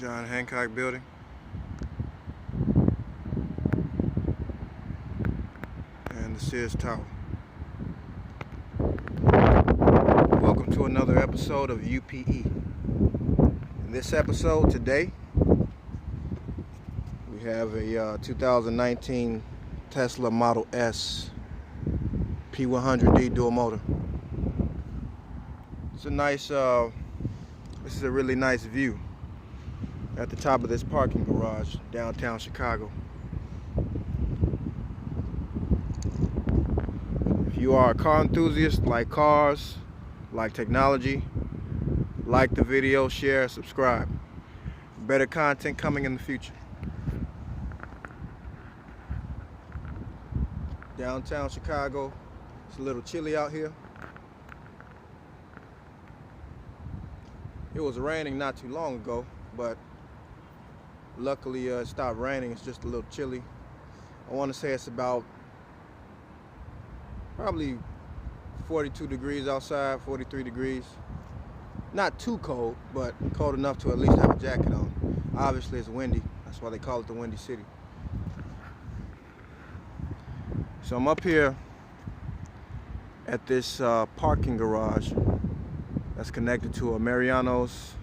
John Hancock building. And the Sears Tower. Welcome to another episode of UPE. In this episode today, we have a 2019 Tesla Model S P100D dual motor. It's a nice, this is a really nice view at the top of this parking garage, downtown Chicago. If you are a car enthusiast, like cars, like technology, like the video, share, subscribe. Better content coming in the future. Downtown Chicago, it's a little chilly out here. It was raining not too long ago, but luckily it stopped raining. It's just a little chilly. I want to say it's about probably 42 degrees outside, 43 degrees. Not too cold, but cold enough to at least have a jacket on. Obviously it's windy. That's why they call it the Windy City. So I'm up here at this parking garage that's connected to a Mariano's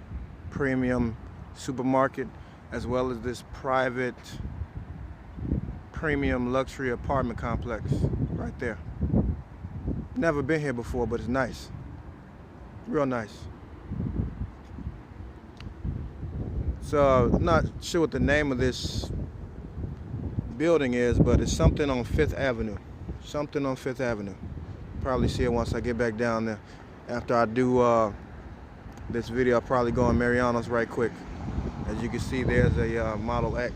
premium supermarket, as well as this private premium luxury apartment complex right there. Never been here before, but it's nice. Real nice. So I'm not sure what the name of this building is, but it's something on 5th Avenue. Something on 5th Avenue. Probably see it once I get back down there. After I do this video, I'll probably go on Mariano's right quick. As you can see, there's a Model X,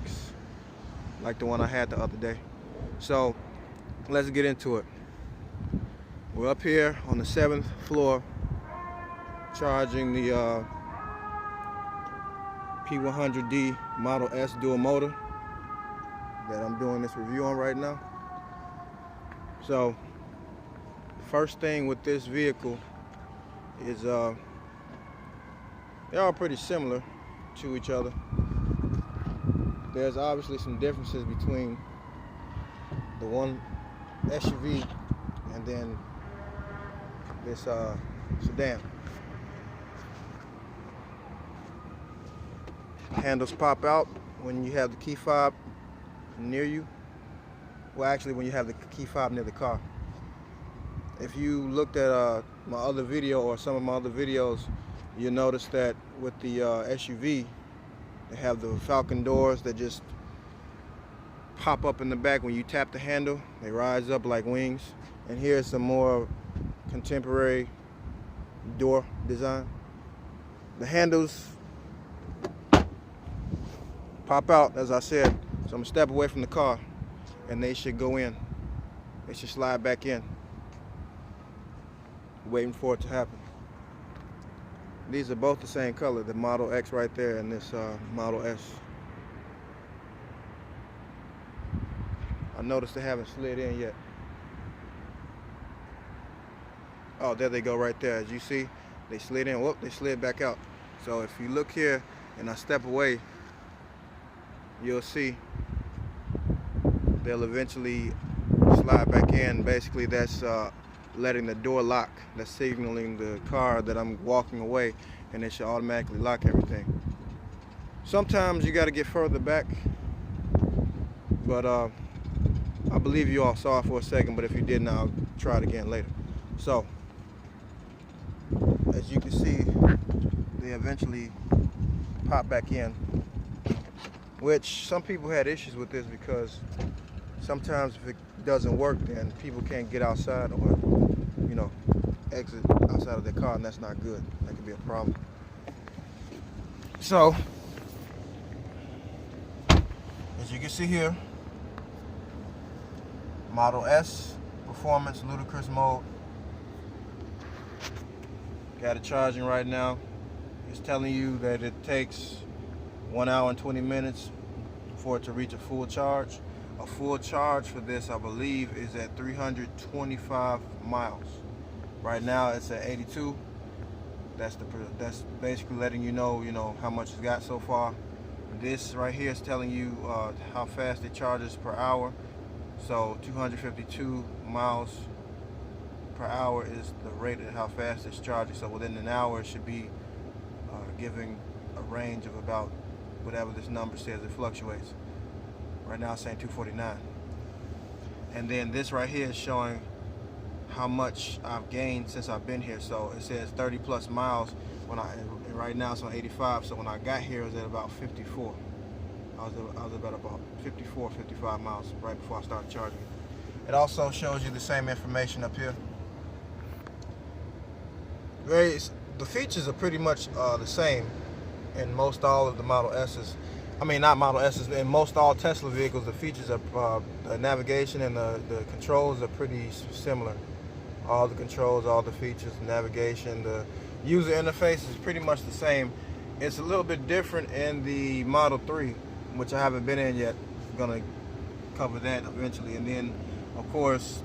like the one I had the other day. So let's get into it. We're up here on the 7th floor, charging the P100D Model S dual motor that I'm doing this review on right now. So first thing with this vehicle is they're all pretty similar to each other. There's obviously some differences between the one SUV and then this sedan. Handles pop out when you have the key fob near you. Well, actually when you have the key fob near the car. If you looked at my other video or some of my other videos, you'll notice that with the SUV, they have the Falcon doors that just pop up in the back when you tap the handle. They rise up like wings. And here's some more contemporary door design. The handles pop out, as I said. So I'm gonna step away from the car and they should go in. They should slide back in. Waiting for it to happen. These are both the same color, the Model X right there and this Model S. I noticed they haven't slid in yet. Oh, there they go right there. As you see, they slid in. Whoop, they slid back out. So if you look here and I step away, you'll see they'll eventually slide back in. Basically, that's letting the door lock. That's signaling the car that I'm walking away, and it should automatically lock everything. Sometimes you got to get further back, but I believe you all saw it for a second, but if you didn't, I'll try it again later. So as you can see, they eventually pop back in, which some people had issues with this because sometimes if it doesn't work, then people can't get outside or, you know, exit outside of their car, and that's not good. That could be a problem. So as you can see here, Model S Performance Ludicrous Mode. Got it charging right now. It's telling you that it takes 1 hour and 20 minutes for it to reach a full charge. A full charge for this, I believe, is at 325 miles. Right now it's at 82. That's basically letting you know how much it's got so far. This right here is telling you how fast it charges per hour. So 252 miles per hour is the rate of how fast it's charging. So within an hour it should be giving a range of about whatever this number says. It fluctuates. Right now it's saying 249. And then this right here is showing how much I've gained since I've been here. So it says 30 plus miles when and right now it's on 85. So when I got here it was at about 54. I was about 54, 55 miles right before I started charging. It also shows you the same information up here. The features are pretty much the same in most all of the Model S's. I mean, not Model S's, but in most all Tesla vehicles, the features are, the navigation and the controls are pretty similar. All the controls, all the features, the navigation, the user interface is pretty much the same. It's a little bit different in the Model 3, which I haven't been in yet. I'm gonna cover that eventually. And then, of course,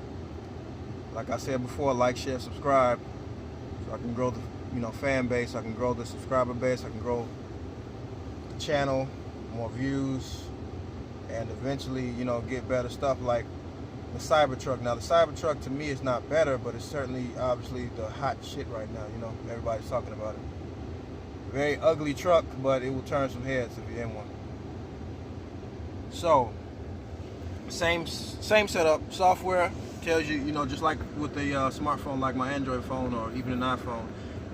like I said before, like, share, subscribe, so I can grow the fan base. I can grow the subscriber base. I can grow the channel, more views, and eventually, get better stuff like the Cybertruck. Now, the Cybertruck to me is not better, but it's certainly, obviously, the hot shit right now. Everybody's talking about it. Very ugly truck, but it will turn some heads if you're in one. So, same setup. Software tells you, just like with a smartphone, like my Android phone or even an iPhone.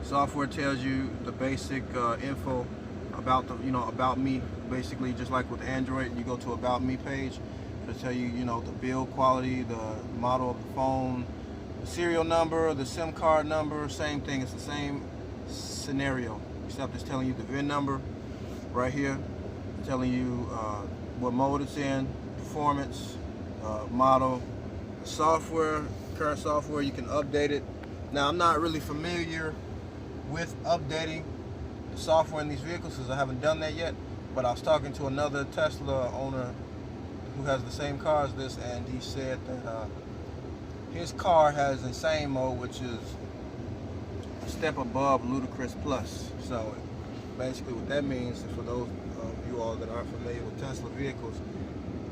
Software tells you the basic info about about me. Basically, just like with Android, you go to About Me page. It'll tell you, the build quality, the model of the phone, the serial number, the SIM card number. Same thing. It's the same scenario, except it's telling you the VIN number right here, telling you what mode it's in, performance, model, the software, current software. You can update it. Now, I'm not really familiar with updating the software in these vehicles because I haven't done that yet, but I was talking to another Tesla owner who has the same car as this, and he said that his car has insane mode, which is a step above ludicrous plus. So basically what that means, for those of you all that aren't familiar with Tesla vehicles,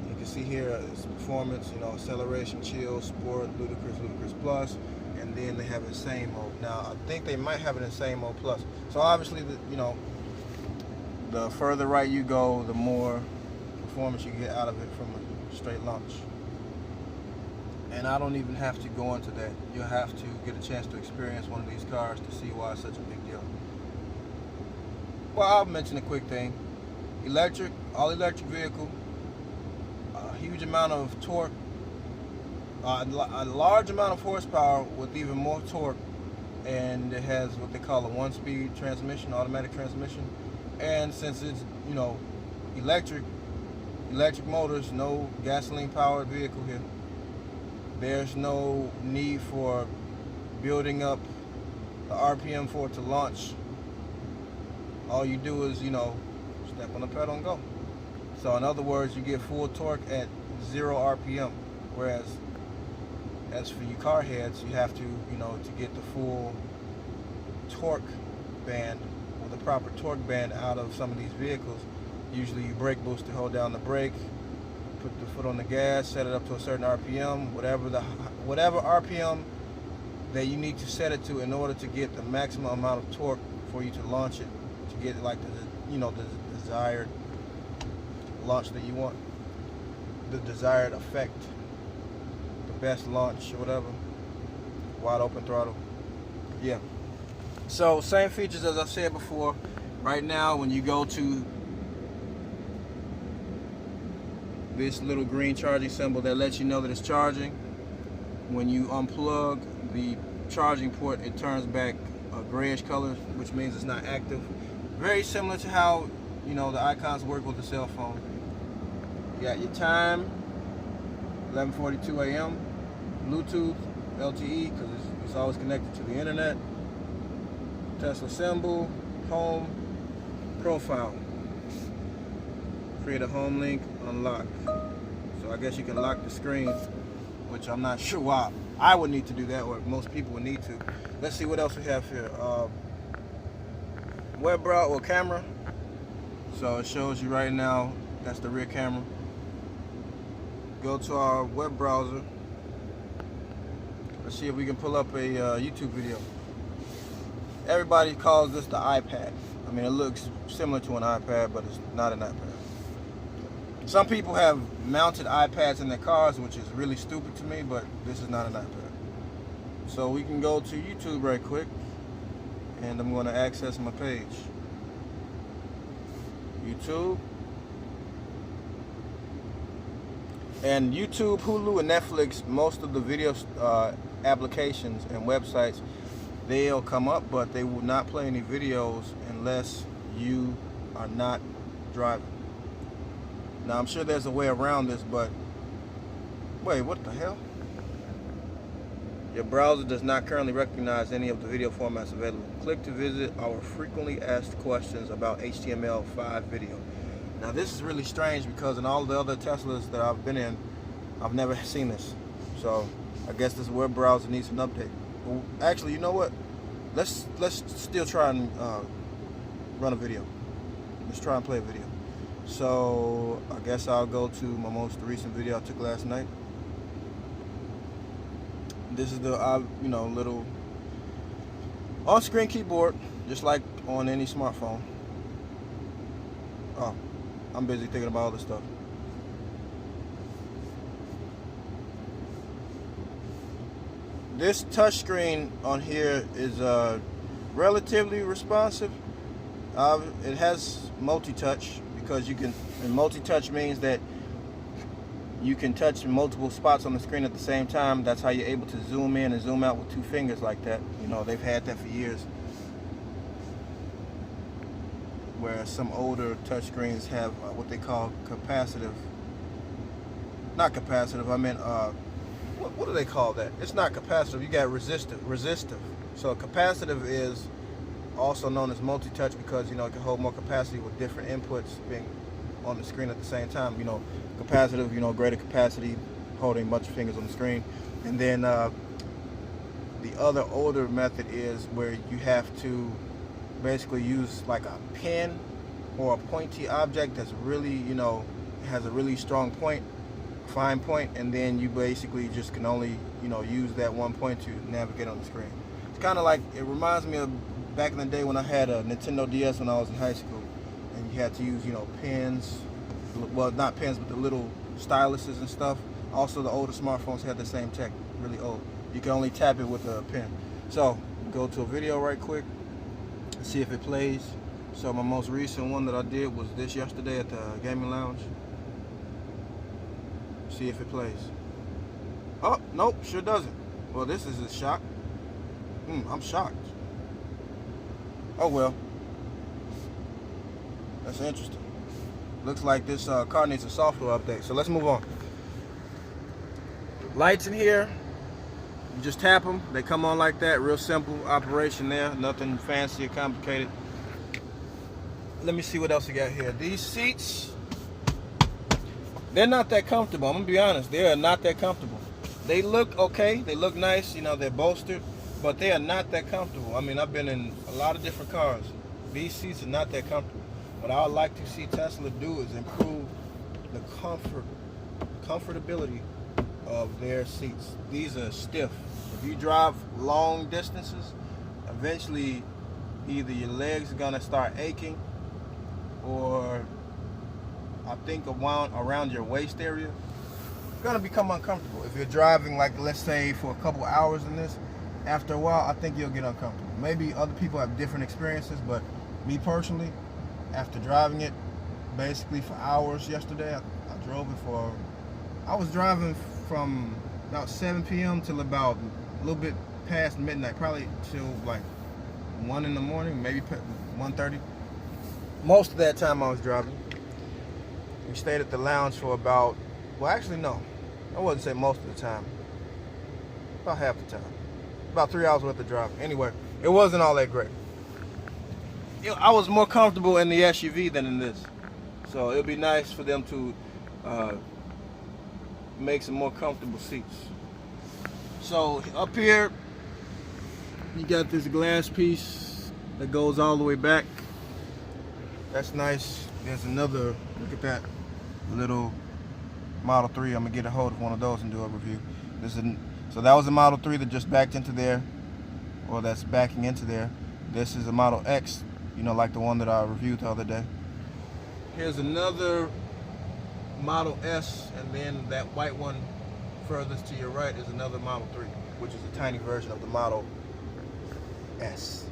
you can see here it's performance, acceleration, chill, sport, ludicrous plus, and then they have insane mode. Now, I think they might have an insane mode plus. So obviously, the further right you go, the more performance you get out of it from a straight launch. And I don't even have to go into that. You'll have to get a chance to experience one of these cars to see why it's such a big deal. Well, I'll mention a quick thing. Electric, all electric vehicle, a huge amount of torque, a large amount of horsepower with even more torque, and it has what they call a one-speed transmission, automatic transmission. And since it's electric motors, no gasoline-powered vehicle here. There's no need for building up the RPM for it to launch. All you do is step on the pedal and go. So in other words, you get full torque at 0 RPM, whereas as for you car heads, you have to, to get the full torque band or the proper torque band out of some of these vehicles. Usually you brake boost to hold down the brake, put the foot on the gas, set it up to a certain RPM, whatever RPM that you need to set it to in order to get the maximum amount of torque for you to launch it, to get like the desired launch that you want, the desired effect, the best launch or whatever, wide open throttle. Yeah. So same features as I said before. Right now, when you go to this little green charging symbol that lets you know that it's charging, when you unplug the charging port, it turns back a grayish color, which means it's not active. Very similar to how the icons work with the cell phone. You got your time, 11:42 a.m. Bluetooth, LTE, because it's always connected to the internet. Tesla symbol, home, profile. Create a home link, unlock. So I guess you can lock the screen, which I'm not sure why I would need to do that, or most people would need to. Let's see what else we have here. Web browser or camera. So it shows you right now, that's the rear camera. Go to our web browser. Let's see if we can pull up a YouTube video. Everybody calls this the iPad. I mean, it looks similar to an iPad, but it's not an iPad. Some people have mounted iPads in their cars, which is really stupid to me, but this is not an iPad. So we can go to YouTube right quick, and I'm going to access my page. YouTube. And YouTube, Hulu, and Netflix, most of the video applications and websites, they'll come up, but they will not play any videos unless you are not driving. Now, I'm sure there's a way around this, but wait, what the hell? Your browser does not currently recognize any of the video formats available. Click to visit our frequently asked questions about HTML5 video. Now, this is really strange because in all the other Teslas that I've been in, I've never seen this. So I guess this web browser needs an update. Well, actually, you know what? Let's still try and run a video. Let's try and play a video. So I guess I'll go to my most recent video I took last night. This is the little on-screen keyboard, just like on any smartphone. Oh, I'm busy thinking about other stuff. This touchscreen on here is relatively responsive. It has multi-touch because you can. And multi-touch means that you can touch multiple spots on the screen at the same time. That's how you're able to zoom in and zoom out with two fingers like that. You know, they've had that for years. Whereas some older touchscreens have what they call capacitive. Not capacitive, I meant, what do they call that? It's not capacitive, you got resistive. So capacitive is also known as multi-touch because, you know, it can hold more capacity with different inputs being on the screen at the same time. You know, capacitive, you know, greater capacity, holding much fingers on the screen. And then the other older method is where you have to basically use like a pen or a pointy object that's really, you know, has a really strong point, fine point, and then you basically just can only, you know, use that one point to navigate on the screen. It's kind of like, it reminds me of back in the day when I had a Nintendo DS when I was in high school, and you had to use, you know, pens, well, not pens, but the little styluses and stuff. Also, the older smartphones had the same tech, really old. You can only tap it with a pen. So, go to a video right quick, see if it plays. So my most recent one that I did was this yesterday at the gaming lounge. See if it plays. Oh, nope, sure doesn't. Well, this is a shock. I'm shocked. Oh well. That's interesting. Looks like this car needs a software update. So let's move on. Lights in here. You just tap them. They come on like that. Real simple operation there. Nothing fancy or complicated. Let me see what else we got here. These seats, they're not that comfortable. I'm going to be honest. They are not that comfortable. They look okay. They look nice. You know, they're bolstered. But they are not that comfortable. I mean, I've been in a lot of different cars. These seats are not that comfortable. What I would like to see Tesla do is improve the comfortability of their seats. These are stiff. If you drive long distances, eventually either your legs are gonna start aching, or I think around your waist area, it's gonna become uncomfortable. If you're driving, like, let's say for a couple hours in this, after a while, I think you'll get uncomfortable. Maybe other people have different experiences, but me personally, after driving it basically for hours yesterday, I drove it for, I was driving from about 7 p.m. till about a little bit past midnight, probably till like 1 in the morning, maybe 1:30. Most of that time I was driving. We stayed at the lounge for about, well, actually no, I wouldn't say most of the time, about half the time. About 3 hours worth of driving. Anyway, it wasn't all that great. I was more comfortable in the SUV than in this. So it would be nice for them to make some more comfortable seats. So up here, you got this glass piece that goes all the way back. That's nice. There's another, look at that little Model 3. I'm gonna get a hold of one of those and do a review. So that was a Model 3 that just backed into there, or that's backing into there. This is a Model X, you know, like the one that I reviewed the other day. Here's another Model S, and then that white one furthest to your right is another Model 3, which is a tiny version of the Model S.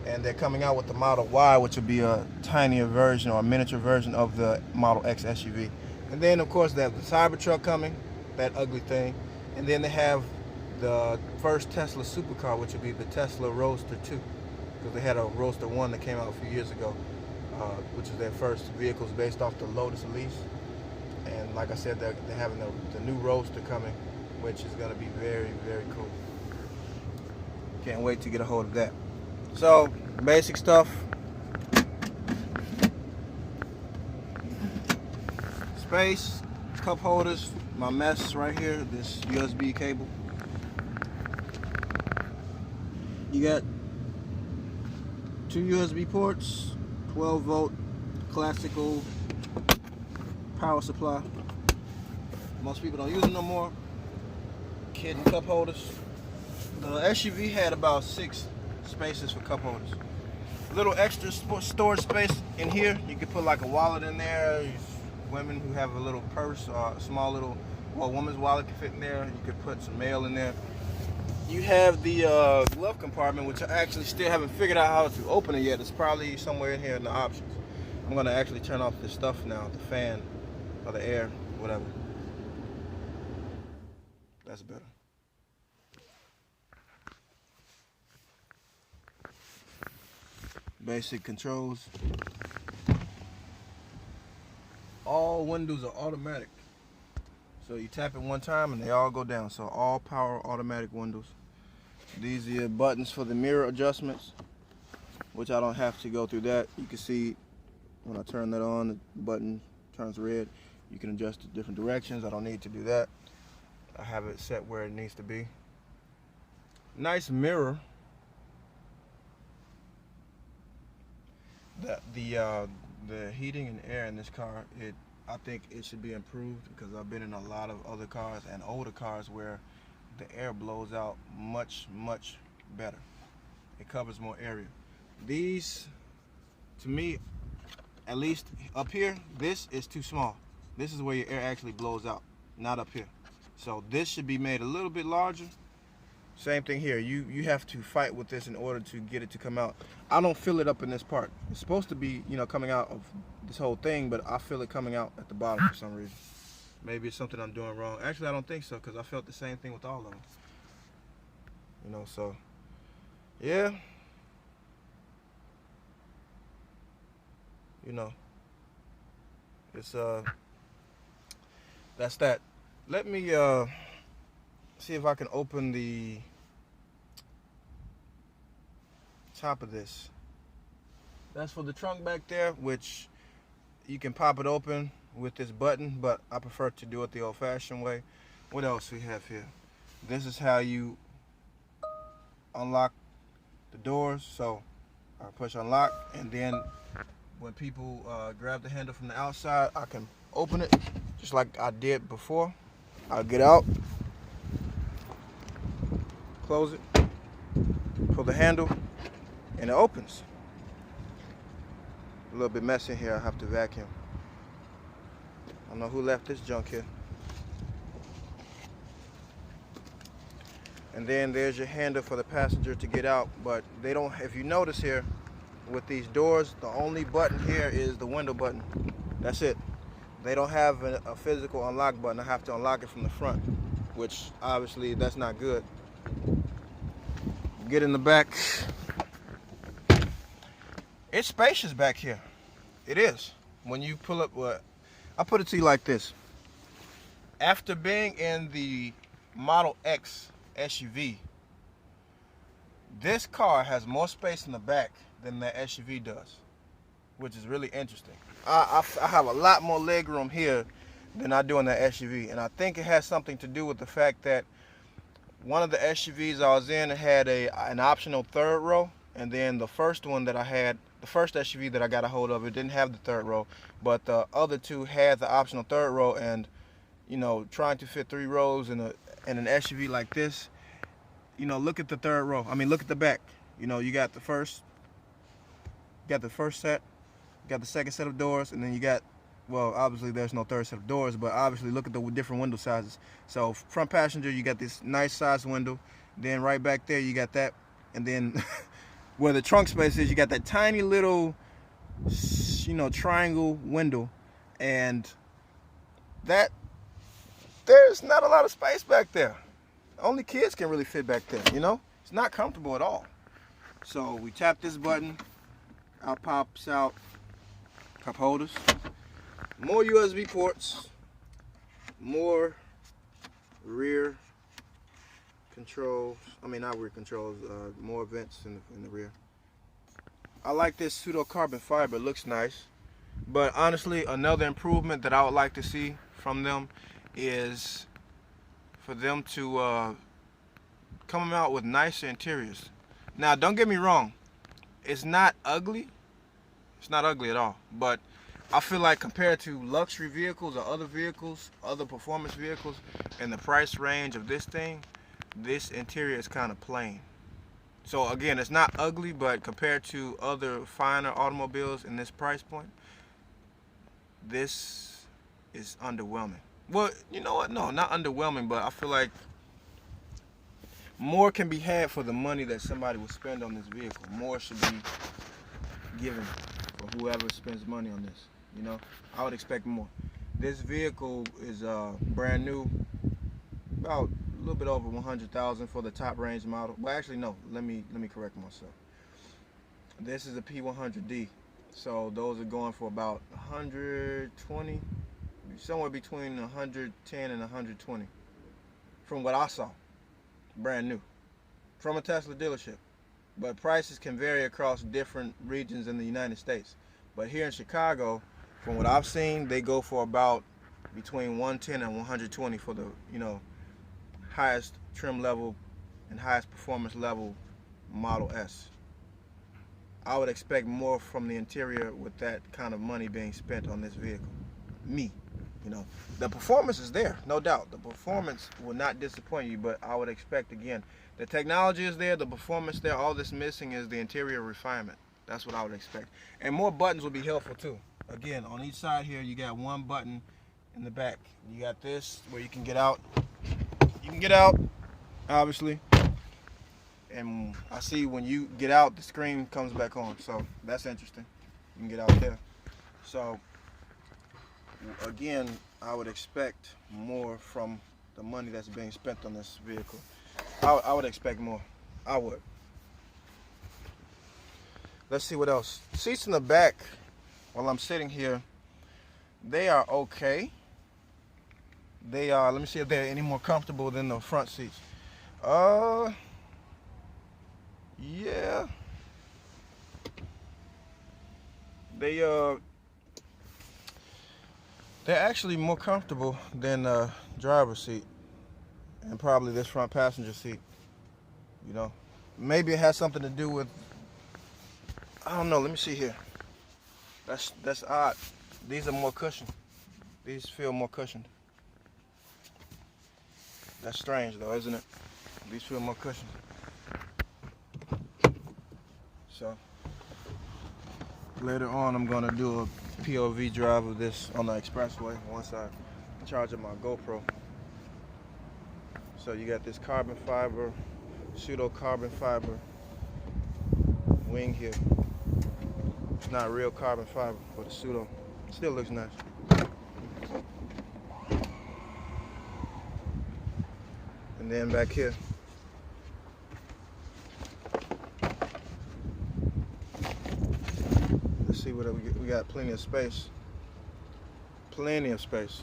And they're coming out with the Model Y, which will be a tinier version or a miniature version of the Model X SUV. And then, of course, they have the Cybertruck coming, that ugly thing. And then they have the first Tesla supercar, which will be the Tesla Roadster 2. Because they had a Roadster 1 that came out a few years ago, which is their first vehicles based off the Lotus Elise. And like I said, they're having the new Roadster coming, which is going to be very, very cool. Can't wait to get a hold of that. So, basic stuff. Space, cup holders, my mess right here, this USB cable. You got 2 USB ports, 12 volt classical power supply. Most people don't use them no more. Kitten cup holders. The SUV had about 6 spaces for cup holders. Little extra storage space in here. You could put like a wallet in there. Women who have a little purse or a small little, well, woman's wallet can fit in there. You could put some mail in there. You have the glove compartment, which I actually still haven't figured out how to open it yet. It's probably somewhere in here in the options. I'm gonna actually turn off this stuff now, the fan or the air, whatever. That's better. Basic controls. All windows are automatic. So you tap it one time and they all go down. So all power automatic windows. These are your buttons for the mirror adjustments, which I don't have to go through that. You can see when I turn that on, the button turns red. You can adjust it different directions. I don't need to do that. I have it set where it needs to be. Nice mirror. The heating and air in this car, I think it should be improved, because I've been in a lot of other cars and older cars where the air blows out much better. It covers more area. These, to me, at least up here, this is too small. This is where your air actually blows out, not up here. So this should be made a little bit larger. Same thing here. You have to fight with this in order to get it to come out. I don't feel it up in this part. It's supposed to be, you know, coming out of this whole thing, but I feel it coming out at the bottom for some reason. Maybe it's something I'm doing wrong. Actually, I don't think so, because I felt the same thing with all of them. You know, so yeah. You know, it's that's that. Let me see if I can open the top of this. That's for the trunk back there, which you can pop it open with this button, but I prefer to do it the old-fashioned way. What else we have here? This is how you unlock the doors. So I push unlock, and then when people grab the handle from the outside, I can open it just like I did before. I'll get out, close it, pull the handle, and it opens. A little bit messy here, I have to vacuum. I don't know who left this junk here. And then there's your handle for the passenger to get out, but they don't, if you notice here, with these doors, the only button here is the window button. That's it. They don't have a physical unlock button. I have to unlock it from the front, which obviously that's not good. Get in the back. It's spacious back here. It is. When you pull up, I put it to you like this. After being in the Model X SUV, this car has more space in the back than that SUV does, which is really interesting. I have a lot more leg room here than I do in that SUV, and I think it has something to do with the fact that one of the SUVs I was in had an optional third row, and then the first one that I had the first SUV that I got a hold of, it didn't have the third row, but the other two had the optional third row. And you know, trying to fit 3 rows in an SUV like this, you know, look at the third row. I mean, look at the back. You know, you got the first set, you got the second set of doors, and then you got, well, obviously there's no third set of doors, but obviously look at the different window sizes. So front passenger, you got this nice size window. Then right back there, you got that, and then where the trunk space is, you got that tiny little, you know, triangle window, and that there's not a lot of space back there. Only kids can really fit back there, you know? It's not comfortable at all. So we tap this button, out pops out cup holders, more USB ports, more rear controls, not rear controls, more vents in the rear. I like this pseudo carbon fiber, it looks nice. But honestly, another improvement that I would like to see from them is for them to come out with nicer interiors. Now, don't get me wrong, it's not ugly. It's not ugly at all. But I feel like compared to luxury vehicles or other vehicles, other performance vehicles, in the price range of this thing, this interior is kind of plain. So again, it's not ugly, but compared to other finer automobiles in this price point, this is underwhelming. Well, you know what? No, not underwhelming, but I feel like more can be had for the money that somebody would spend on this vehicle. More should be given for whoever spends money on this. You know, I would expect more. This vehicle is brand new, about a little bit over 100,000 for the top range model. Well, actually, no. Let me correct myself. This is a P100D, so those are going for about 120. Somewhere between 110 and 120 from what I saw, brand new, from a Tesla dealership. But prices can vary across different regions in the United States. But here in Chicago, from what I've seen, they go for about between 110 and 120 for the, you know, highest trim level and highest performance level Model S. I would expect more from the interior with that kind of money being spent on this vehicle. Me. You know, the performance is there, no doubt. The performance will not disappoint you, but I would expect, again, the technology is there, the performance there. All that's missing is the interior refinement. That's what I would expect. And more buttons would be helpful too. Again, on each side here, you got one button in the back. You got this where you can get out. You can get out, obviously. And I see when you get out, the screen comes back on. So that's interesting. You can get out there. So again, I would expect more from the money that's being spent on this vehicle. I would expect more. I would. Let's see what else. Seats in the back, while I'm sitting here, they are okay. They are, let me see if they're any more comfortable than the front seats. Yeah. They're actually more comfortable than the driver's seat and probably this front passenger seat. You know, maybe it has something to do with, I don't know, let me see here. That's odd. These are more cushioned. These feel more cushioned. That's strange though, isn't it? These feel more cushioned. So later on I'm gonna do a POV drive of this on the expressway once I charge up my GoPro. So you got this carbon fiber, pseudo carbon fiber wing here. It's not real carbon fiber, but it's pseudo. It still looks nice. And then back here, let's see what we got. Plenty of space. Plenty of space.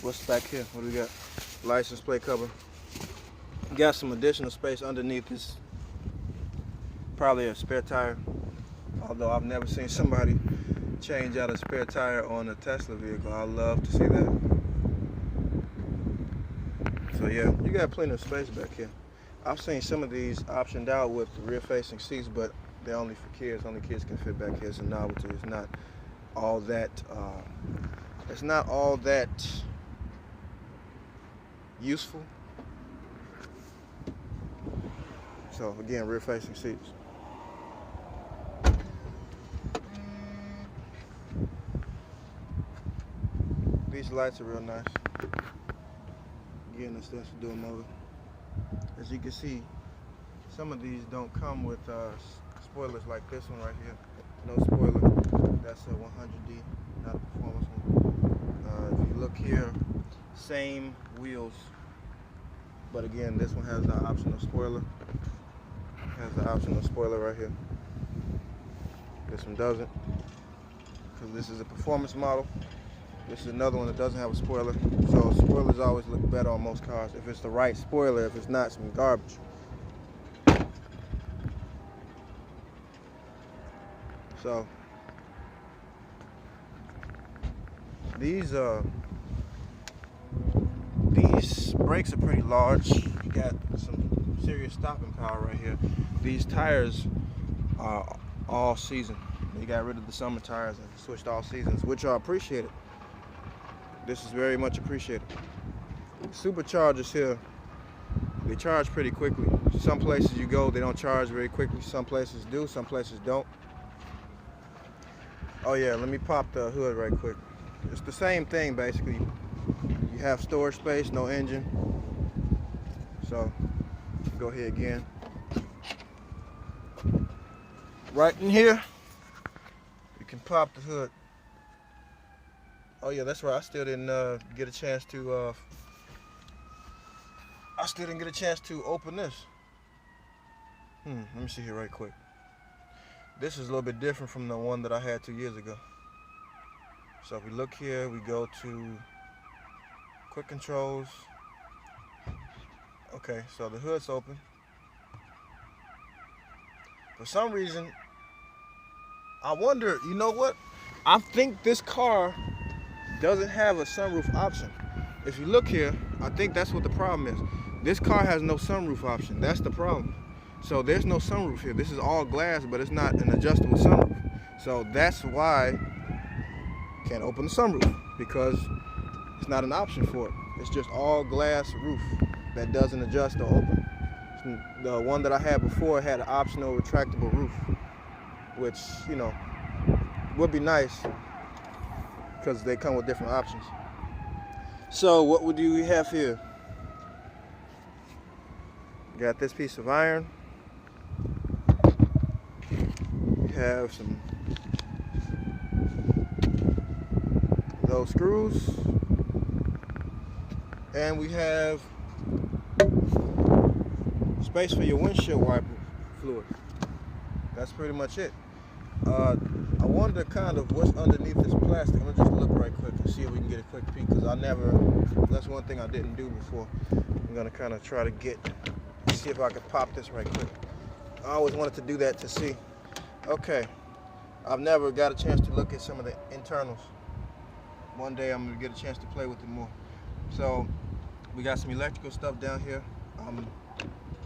What's back here? What do we got? License plate cover. Got some additional space underneath this. Probably a spare tire. Although I've never seen somebody change out a spare tire on a Tesla vehicle. I'd love to see that. So yeah, you got plenty of space back here. I've seen some of these optioned out with rear-facing seats, but they're only for kids. Only kids can fit back here. It's a novelty. It's not all that. It's not all that useful. So again, rear-facing seats. These lights are real nice. Again, that's the dual motor. As you can see, some of these don't come with spoilers like this one right here. No spoiler. That's a 100D, not a performance one. If you look here, same wheels, but again, this one has the optional spoiler. Has the optional spoiler right here. This one doesn't, because this is a performance model. This is another one that doesn't have a spoiler. So spoilers always look better on most cars if it's the right spoiler. If it's not, some garbage. So these brakes are pretty large. You got some serious stopping power right here. These tires are all season. They got rid of the summer tires and switched all seasons, which are appreciated. This is very much appreciated. Superchargers here, they charge pretty quickly. Some places you go, they don't charge very quickly. Some places do, some places don't. Oh yeah, let me pop the hood right quick. It's the same thing basically. You have storage space, no engine. So go here again. Right in here, you can pop the hood. Oh yeah, that's right. I still didn't get a chance to. I still didn't get a chance to open this. Let me see here right quick. This is a little bit different from the one that I had 2 years ago. So if we look here, we go to quick controls. Okay, so the hood's open. For some reason, I wonder, you know what? I think this car doesn't have a sunroof option. If you look here, I think that's what the problem is. This car has no sunroof option. That's the problem. So there's no sunroof here. This is all glass, but it's not an adjustable sunroof. So that's why I can't open the sunroof, because it's not an option for it. It's just all glass roof that doesn't adjust or open. The one that I had before had an optional retractable roof, which, you know, would be nice because they come with different options. So what do we have here? Got this piece of iron. We have some those screws, and we have space for your windshield wiper fluid. That's pretty much it. I wonder kind of what's underneath this plastic. I'm gonna just look right quick and see if we can get a quick peek, because that's one thing I didn't do before. I'm gonna kind of try to see if I can pop this right quick. I always wanted to do that to see. Okay, I've never got a chance to look at some of the internals. One day I'm gonna get a chance to play with it more. So we got some electrical stuff down here. I'm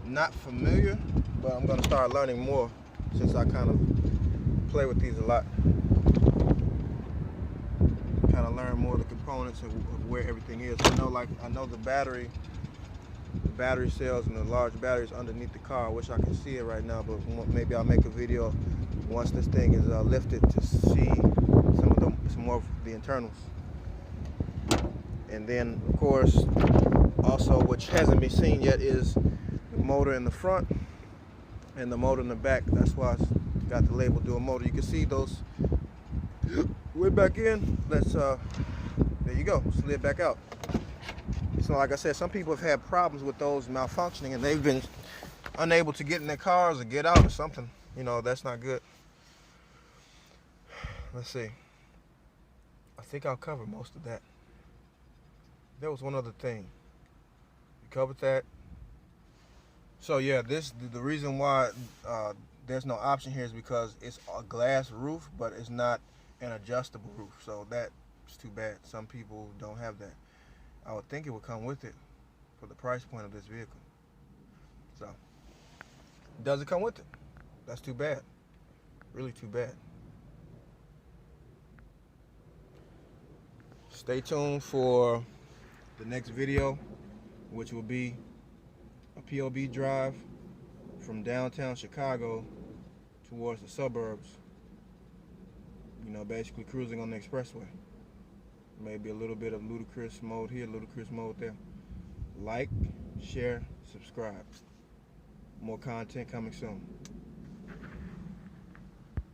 not familiar, but I'm gonna start learning more since I kind of play with these a lot. Kind of learn more of the components of where everything is. I know the battery cells and the large batteries underneath the car. I wish I could see it right now, but maybe I'll make a video once this thing is lifted to see some more of the internals. And then, of course, also, which hasn't been seen yet, is the motor in the front and the motor in the back. That's why it's got the label dual motor. You can see those way back in. There you go, slid back out. So like I said, some people have had problems with those malfunctioning, and they've been unable to get in their cars or get out or something. You know, that's not good. Let's see. I think I'll cover most of that. There was one other thing. We covered that. So yeah, the reason why there's no option here is because it's a glass roof, but it's not an adjustable roof. So that's too bad. Some people don't have that. I would think it would come with it for the price point of this vehicle. So, doesn't come with it. That's too bad. Really too bad. Stay tuned for the next video, which will be a POV drive from downtown Chicago towards the suburbs. You know, basically cruising on the expressway. Maybe a little bit of ludicrous mode here, ludicrous mode there. Like, share, subscribe. More content coming soon.